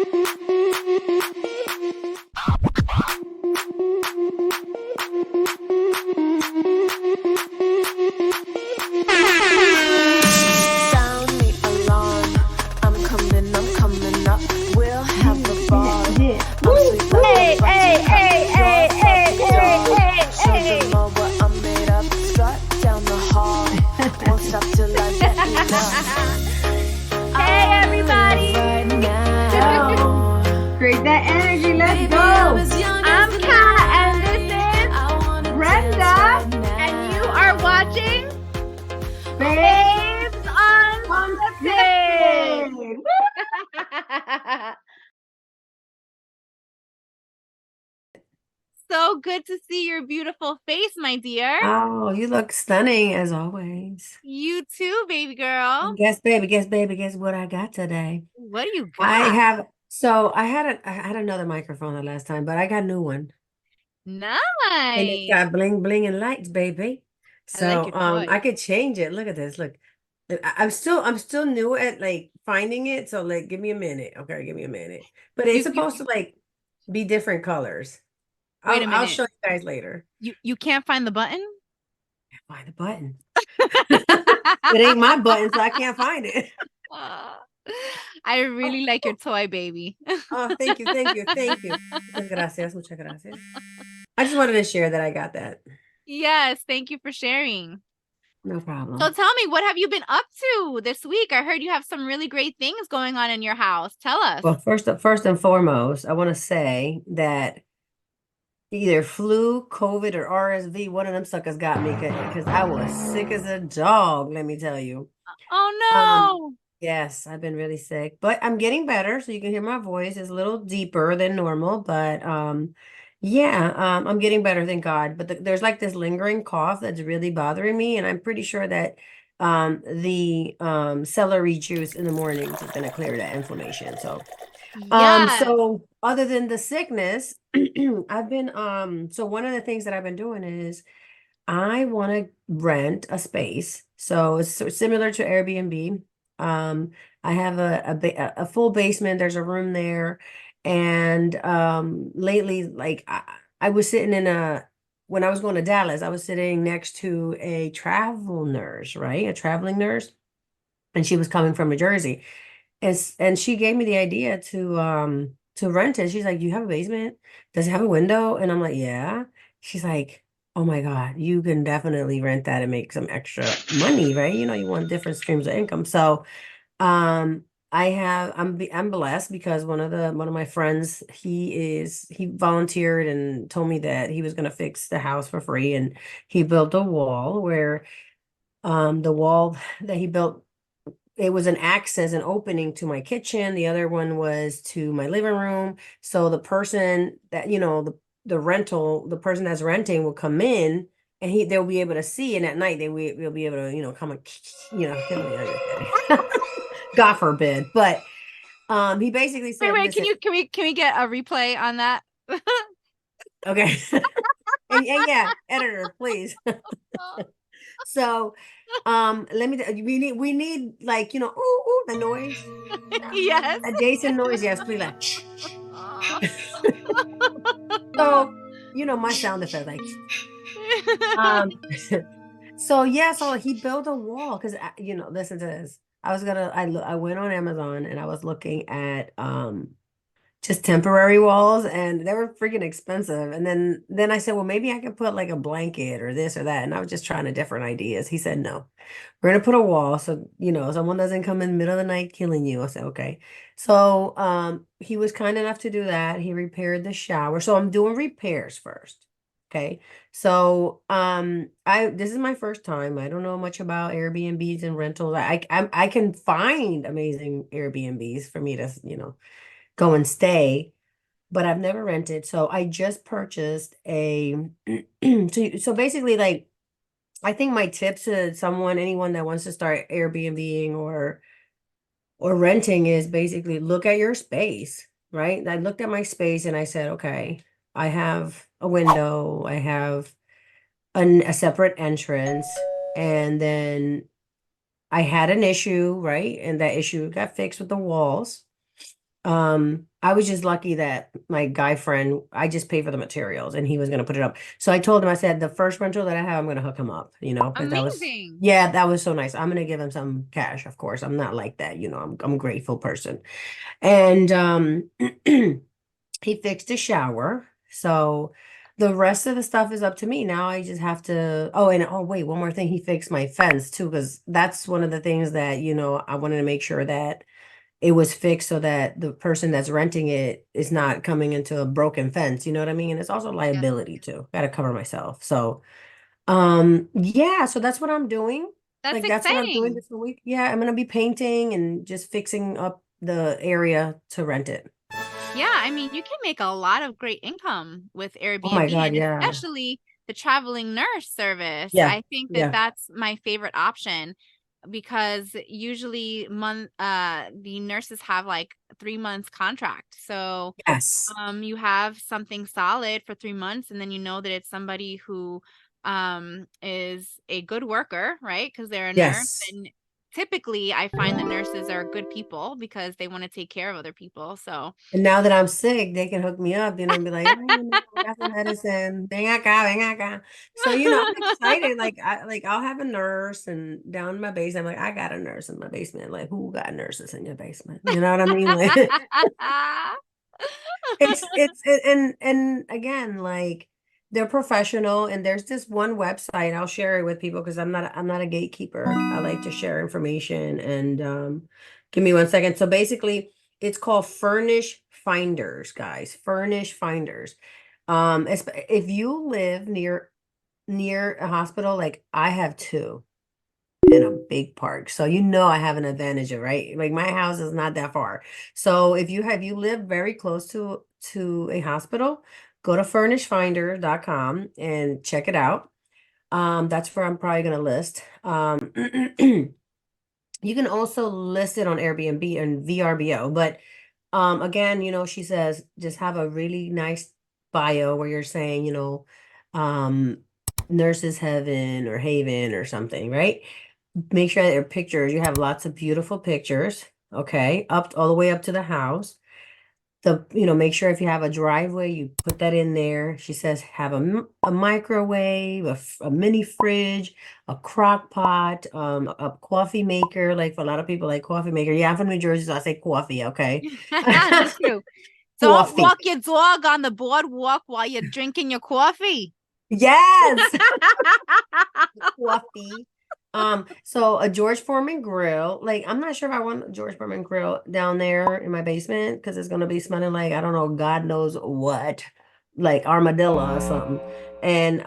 Sound the alarm. I'm coming up. We'll have a ball. I'm sweet like a Show them all what I'm made of. Strut down the hall. Won't stop till I get enough. Hey, everybody. Right now. Create that energy. Let's Baby, go. I'm as young I'm as the Kat, and night. this is I wanna Brenda, dance right now. and you are watching Babes Babes Unscripted. Unscripted. So good to see your beautiful face, my dear. Oh, you look stunning as always. You too, baby girl. Guess, baby, guess what I got today? What do you I got? have, so I had another microphone the last time, but I got a new one. And it's Nice. got bling bling and lights, baby. I like So your I choice. could change it. Look at this. Look. I'm still new at like finding it. So like give me a minute. Okay, give me a minute. But it's You supposed to like be different colors. wait a I'll minute. show you guys later. You can't find the button? Find the button. It ain't my button, so I can't find it. I really like your toy, baby. Oh, thank you. Muchas gracias, muchas gracias. I just wanted to share that I got that. Yes, thank you for sharing. No problem. So tell me, what have you been up to this week? I heard you have some really great things going on in your house. Tell us. Well, first and foremost, I want to say that either flu, COVID, or RSV, one of them suckers got me because I was sick as a dog, let me tell you. Oh no. Yes, I've been really sick, but I'm getting better. So you can hear my voice is a little deeper than normal, but yeah, I'm getting better, thank God. But there's like this lingering cough that's really bothering me, and I'm pretty sure that the celery juice in the mornings is gonna clear that inflammation. So Yes. so other than the sickness, I've been so one of the things that I've been doing is I want to rent a space. So it's similar to Airbnb. I have a full basement. There's a room there, and lately, like I was sitting when I was going to Dallas, I was sitting next to a travel nurse, right? A traveling nurse, and she was coming from New Jersey, and she gave me the idea to rent it. She's like, "You have a basement? Does it have a window?" And I'm like, "Yeah." She's like, "Oh my God, you can definitely rent that and make some extra money, right? You know, you want different streams of income." So, I'm blessed because one of my friends, he volunteered and told me that he was going to fix the house for free, and he built a wall where the wall that he built, it was an access, an opening to my kitchen. The other one was to my living room. So the person that, the person that's renting will come in and they'll be able to see. And at night they'll be able to, come and, God forbid. But he basically said, Wait, listen, can we get a replay on that? okay. and yeah, editor, please. So we need like, ooh, the noise. Yes. A Jason noise, yes, please. Like, so my sound effect, like so he built a wall because listen to this. I went on Amazon and I was looking at just temporary walls, and they were freaking expensive. And then I said, well, maybe I could put like a blanket or this or that. And I was just trying different ideas. He said, no, we're gonna put a wall so someone doesn't come in the middle of the night killing you. I said, okay. So he was kind enough to do that. He repaired the shower. So I'm doing repairs first. Okay. So this is my first time. I don't know much about Airbnbs and rentals. I can find amazing Airbnbs for me to, go and stay, but I've never rented. So I just purchased so basically, like, I think my tips to anyone that wants to start Airbnbing or renting is basically look at your space, right? I looked at my space and I said, okay, I have a window, I have a separate entrance, and then I had an issue, right? And that issue got fixed with the walls. I was just lucky that my guy friend, I just paid for the materials and he was gonna put it up. So I told him, I said, the first rental that I have, I'm gonna hook him up, because that was, Amazing. yeah, that was so nice. I'm gonna give him some cash, of course. I'm not like that, I'm a grateful person. And he fixed the shower. So the rest of the stuff is up to me. Now I just have to, oh wait, one more thing. He fixed my fence too, because that's one of the things that, I wanted to make sure that it was fixed so that the person that's renting it is not coming into a broken fence, you know what I mean? And it's also Yes. liability too. Got to cover myself. So, yeah, so that's what I'm doing. That's Like that's what I'm doing exciting. this week. Yeah, I'm gonna be painting and just fixing up the area to rent it. Yeah, I mean, you can make a lot of great income with Oh my Airbnb God, and yeah. especially the traveling nurse service. Yeah. I think that Yeah. that's my favorite option because usually the nurses have like 3 months contract. So Yes. you have something solid for 3 months and then you know that it's somebody who is a good worker, right? Because they're a nurse. Yes. And typically I find that nurses are good people because they want to take care of other people. So And now that I'm sick, they can hook me up, and be like, oh, I got some medicine. Ven acá, ven acá. So, I'm excited. Like I'll have a nurse and down in my basement, I'm like, I got a nurse in my basement. Like, who got nurses in your basement? You know what I mean? Like and again, like they're professional, and there's this one website, I'll share it with people because I'm not a gatekeeper. I like to share information, and give me one second. So basically it's called Furnish Finders, guys. Furnish Finders. If you live near a hospital, like I have two in a big park. So I have an advantage of, right? Like my house is not that far. So if you live very close to a hospital, go to furnishfinder.com and check it out. That's where I'm probably gonna list. You can also list it on Airbnb and VRBO, but again, she says just have a really nice bio where you're saying, um, nurses heaven or haven or something, right? Make sure that your pictures, you have lots of beautiful pictures, okay, up all the way up to the house. Make sure if you have a driveway, you put that in there. She says have a microwave, a mini fridge, a crock pot, a coffee maker. Like for a lot of people, like coffee maker. Yeah, I'm from New Jersey, so I say coffee, okay? me too. Don't Coffee. walk your dog on the boardwalk while you're drinking your coffee. Yes. Fluffy. So a George Foreman grill. Like, I'm not sure if I want a George Foreman grill down there in my basement because it's gonna be smelling like I don't know, God knows what, like armadillo or something. And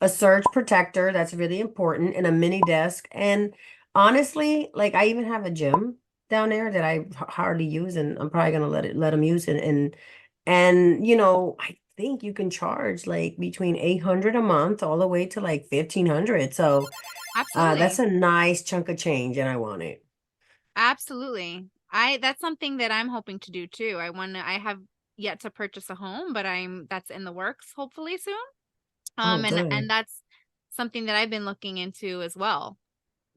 a surge protector, that's really important, and a mini desk. And honestly, like I even have a gym down there that I hardly use, and I'm probably gonna let them use it. And I think you can charge like between 800 a month all the way to like 1,500. So that's Absolutely. a nice chunk of change, and I want it. Absolutely. That's something that I'm hoping to do too. I have yet to purchase a home, but that's in the works hopefully soon. Oh, And good. that's something that I've been looking into as well.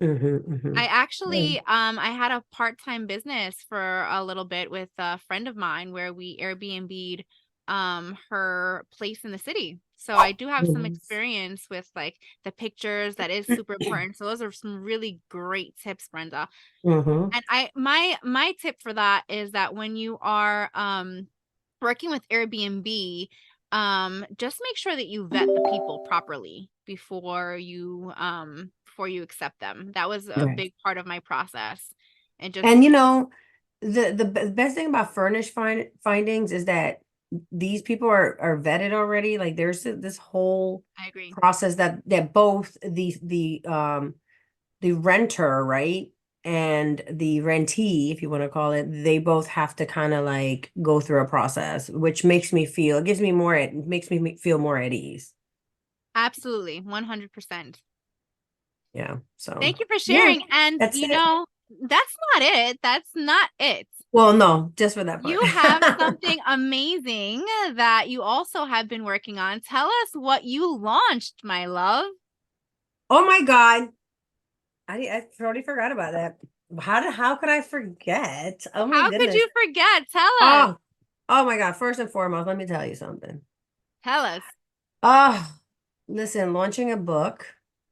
Mm-hmm. I Yeah. actually I had a part-time business for a little bit with a friend of mine where we Airbnb'd her place in the city. So I do have some Mhm. experience with like the pictures. That is super important. So those are some really great tips, Brenda. Mm-hmm. And my tip for that is that when you are working with Airbnb, just make sure that you vet the people properly before you accept them. That was a Right. big part of my process. And just And the best thing about findings is that these people are vetted already. Like there's this whole I agree. process that both the renter, right? And the rentee, if you want to call it, they both have to kind of like go through a process, which makes me feel more at ease. Absolutely. 100%. Yeah. So Thank you for yeah, sharing. And that's it. that's not it. That's not it. Well, no, just for that part. You have something amazing that you also have been working on. Tell us what you launched, my love. Oh my God. I totally forgot about that. How could I forget? Oh my How could goodness. you forget? Tell us. Oh, oh my God. First and foremost, let me tell you something. Tell us. Oh, listen, launching a book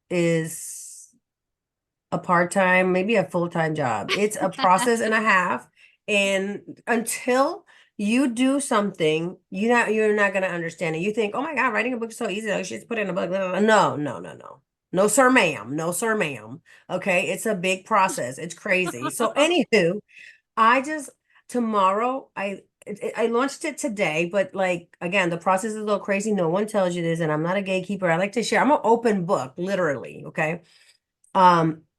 is a part-time, maybe a full-time job. It's a process and a half. And until you do something, you're not gonna understand it. You think, oh my God, writing a book is so easy. I should just put it in a book. Blah, blah, blah. No, no, no, no. No, sir, ma'am. No, sir, ma'am. Okay, it's a big process. It's crazy. So, anywho, I just tomorrow I launched it today, but like again, the process is a little crazy. No one tells you this, and I'm not a gatekeeper. I like to share. I'm an open book, literally. Okay.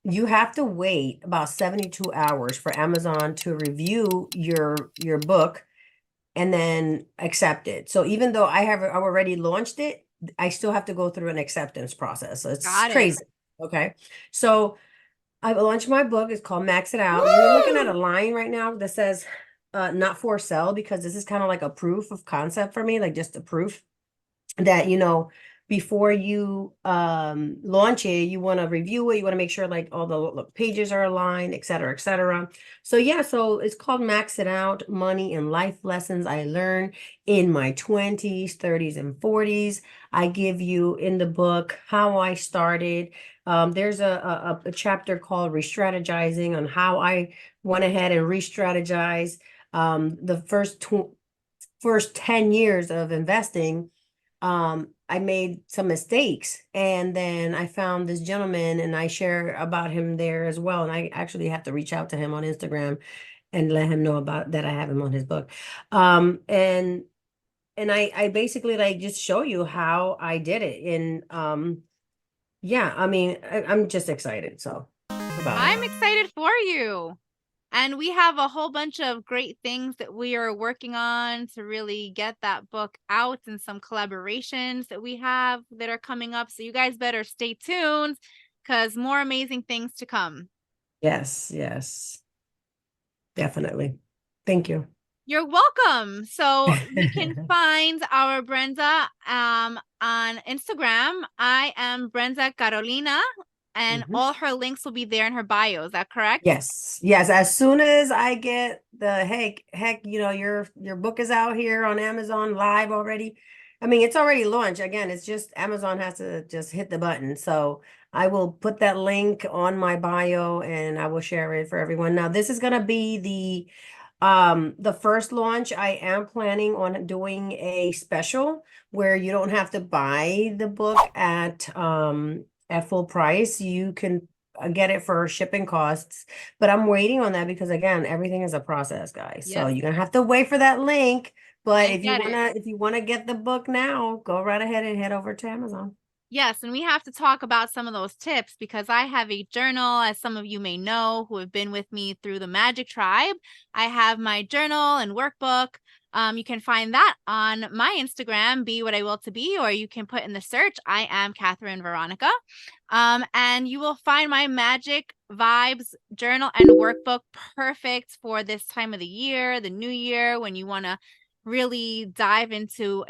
You have to wait about 72 hours for Amazon to review your book and then accept it. So even though I already launched it, I still have to go through an acceptance process. So it's Got it. crazy. Okay. So I launched my book. It's called Max It Out. You're looking at a line right now that says not for sale because this is kind of like a proof of concept for me, like just a proof that before you launch it, you want to review it, you want to make sure like all the pages are aligned, et cetera, et cetera. So yeah, so it's called Max It Out: Money and Life Lessons I Learned in my 20s, 30s, and 40s. I give you in the book how I started. There's a chapter called Re-strategizing on how I went ahead and re-strategize the first 10 years of investing. I made some mistakes, and then I found this gentleman and I share about him there as well. And I actually have to reach out to him on Instagram and let him know about that I have him on his book. And I basically like just show you how I did it. And yeah, I mean, I'm just excited about it. I'm excited for you. And we have a whole bunch of great things that we are working on to really get that book out, and some collaborations that we have that are coming up. So you guys better stay tuned because more amazing things to come. Yes, yes, definitely. Thank you. You're welcome. So you can find our Brenda on Instagram. I am Brenda Carolina, and Mhm. all her links will be there in her bio. Is that correct? Yes, yes. As soon as I get the heck, your book is out here on Amazon live already. I mean, it's already launched. Again, it's just Amazon has to just hit the button. So I will put that link on my bio and I will share it for everyone. Now, this is gonna be the first launch. I am planning on doing a special where you don't have to buy the book at full price. You can get it for shipping costs, but I'm waiting on that because again, everything is a process, guys. So Yes, you're gonna have to wait for that link. But I get it. if you wanna get the book now, go right ahead and head over to Amazon. Yes, and we have to talk about some of those tips because I have a journal, as some of you may know who have been with me through the Magic Tribe. I have my journal and workbook. You can find that on my Instagram, Be What I Will to Be, or you can put in the search, I am Catherine Veronica. And you will find my Magic Vibes journal and workbook perfect for this time of the year, the new year, when you want to really dive into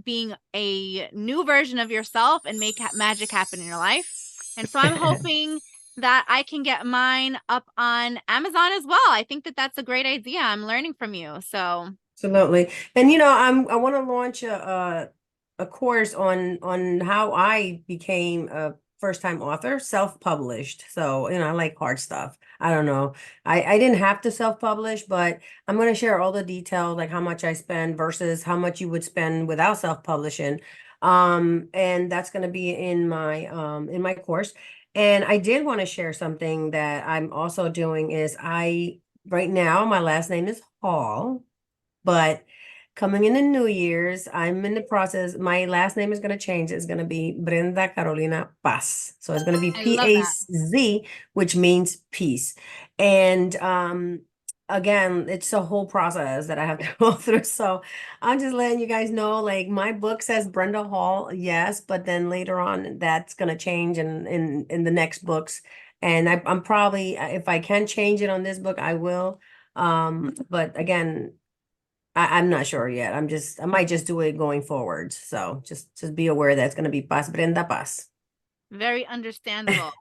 being a new version of yourself and make magic happen in your life. And so I'm hoping that I can get mine up on Amazon as well. I think that that's a great idea. I'm learning from you. So Absolutely. And I want to launch a course on how I became a first-time author, self-published. So, I like hard stuff. I don't know. I didn't have to self-publish, but I'm going to share all the details, like how much I spend versus how much you would spend without self-publishing. And that's going to be in my course. And I did want to share something that I'm also doing is right now my last name is Hall. But coming in the New Year's, I'm in the process. My last name is going to change. It's going to be Brenda Carolina Paz. So it's going to be I love that. PAZ, which means peace. And again, it's a whole process that I have to go through. So I'm just letting you guys know, like my book says Brenda Hall, yes, but then later on that's going to change in the next books. And I'm probably, if I can change it on this book, I will. But again, I'm not sure yet. I might just do it going forward. So just be aware that it's going to be Paz Brenda Paz. Very understandable.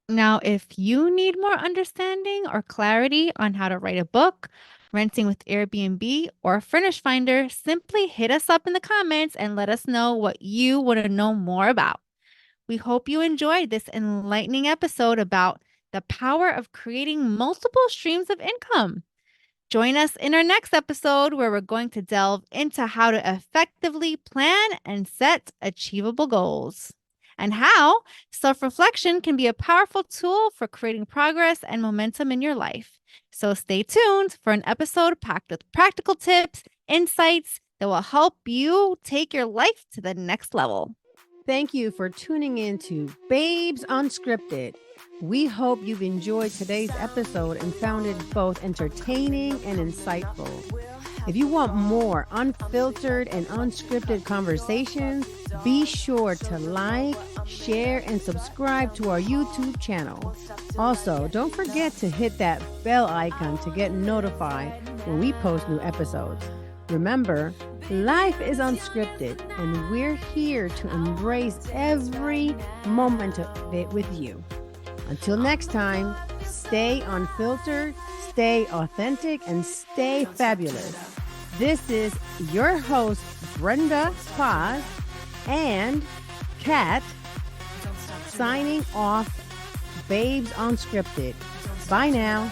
Now, if you need more understanding or clarity on how to write a book, renting with Airbnb, or Furnished Finder, simply hit us up in the comments and let us know what you want to know more about. We hope you enjoyed this enlightening episode about the power of creating multiple streams of income. Join us in our next episode where we're going to delve into how to effectively plan and set achievable goals, and how self reflection can be a powerful tool for creating progress and momentum in your life. So stay tuned for an episode packed with practical tips, insights that will help you take your life to the next level. Thank you for tuning in to Babes Unscripted. We hope you've enjoyed today's episode and found it both entertaining and insightful. If you want more unfiltered and unscripted conversations, be sure to like, share, and subscribe to our YouTube channel. Also, don't forget to hit that bell icon to get notified when we post new episodes. Remember, life is unscripted, and we're here to embrace every moment of it with you. Until next time, stay unfiltered, stay authentic, and stay fabulous. This is your host, Brenda Paz and Kat, signing off Babes Unscripted. Bye now.